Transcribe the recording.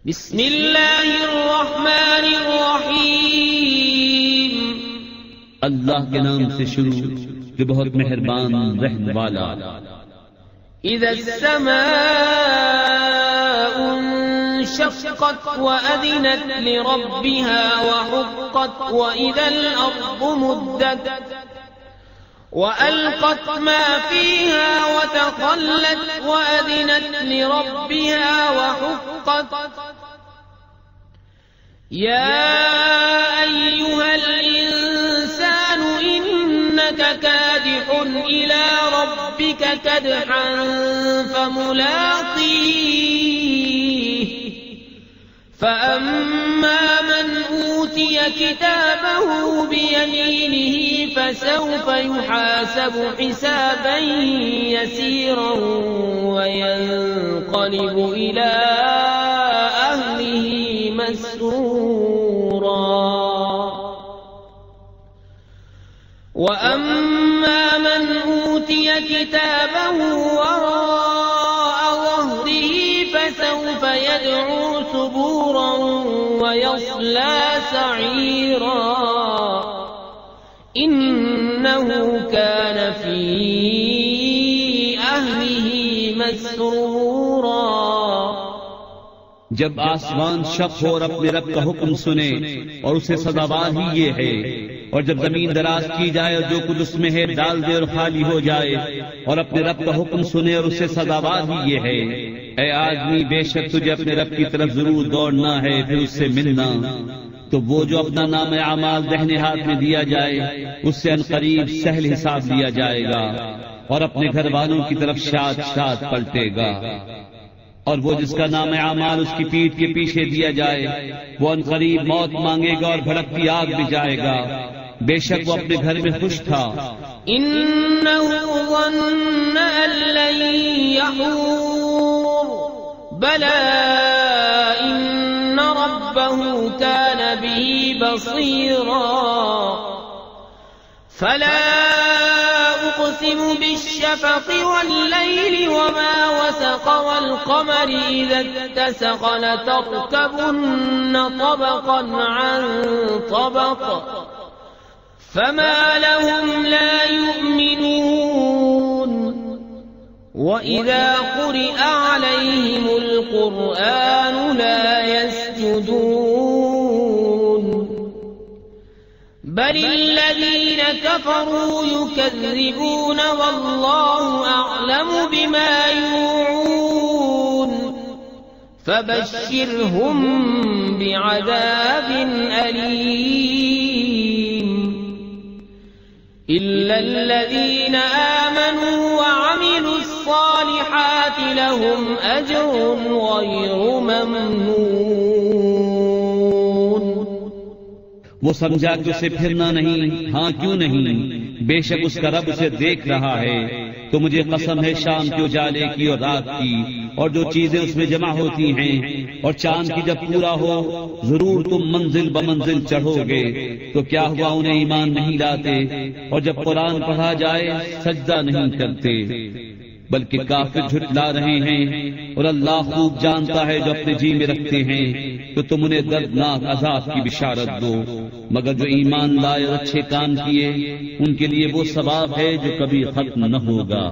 بسم اللہ الرحمن الرحیم، اللہ کے نام سے شروع جو بہت مہربان رحم والا۔ اذا السماء انشقت وأذنت لربها وحقت وإذا الأرض مدت وألقت ما فيها وتخلت وأذنت لربها وحقت يا أيها الإنسان إنك كادح إلى ربك كدحا فملاقيه فأما من أوتي كتابه بيمينه فسوف يحاسب حسابا يسيرا وينقلب إلى أهله مسرورا وأما من أوتي كتابه وراء ظهره فسوف يدعو ثبورا ويصلى سعيرا إنه كان في أهله مسرورا۔ جب آسمان شق ہو اور اپنے رب کا حکم سنے اور اسے سزاوار ہی یہ ہے، اور جب زمین دراز کی جائے اور جو کچھ اس میں ہے ڈال دے اور خالی ہو جائے، اور اپنے رب کا حکم سنے اور اسے سزاوار ہی یہ ہے۔ اے آدمی، بے شک تجھے اپنے رب کی طرف ضرور دوڑنا ہے، پھر اس سے ملنا۔ تو وہ جو اپنا نام اعمال دہنے ہاتھ میں دیا جائے اس سے عنقریب سہل حساب لیا جائے گا، اور اپنے گھر والوں کی طرف شاد شاد پلٹے گا۔ اور وہ جس کا نام اعمال اس کی پیٹھ کے پیچھے دیا جائے وہ عنقریب موت مانگے گا اور بھڑکتی آگ میں جائے گا۔ بے شک وہ اپنے گھر میں خوش تھا۔ إنه ظن أن لن يحور بلى إن ربه كان به بصيرا فلا أقسم بالشفق والليل وما وسق والقمر إذا اتسق لتركبن طبقا عن طبق فما لهم لا يؤمنون وإذا قرئ عليهم القرآن لا يسجدون بل الذين كفروا يكذبون والله أعلم بما يوعون فبشرهم بعذاب أليم إلا الذين آمنوا وعملوا الصالحات لهم أجر غير ممنون۔ وہ سمجھا کہ اسے پھرنا نہیں، ہاں کیوں نہیں، بے شک اس کا رب اسے دیکھ رہا ہے۔ تو مجھے قسم ہے شام کے اجالے کی اور رات کی اور جو چیزیں اس میں جمع ہوتی ہیں، اور چاند کی جب پورا ہو ضرور تم منزل بمنزل چڑھو گے۔ تو کیا ہوا انہیں ایمان نہیں لاتے، اور جب قرآن پڑھا جائے سجدہ نہیں کرتے، بلکہ کافر جھٹلا رہے ہیں۔ اور اللہ خوب جانتا ہے جو اپنے جی میں رکھتے ہیں۔ تو تم انہیں دردناک عذاب کی بشارت دو، مگر جو ایمان لائے اور اچھے کام کیے ان کے لیے وہ ثواب ہے جو کبھی ختم نہ ہوگا۔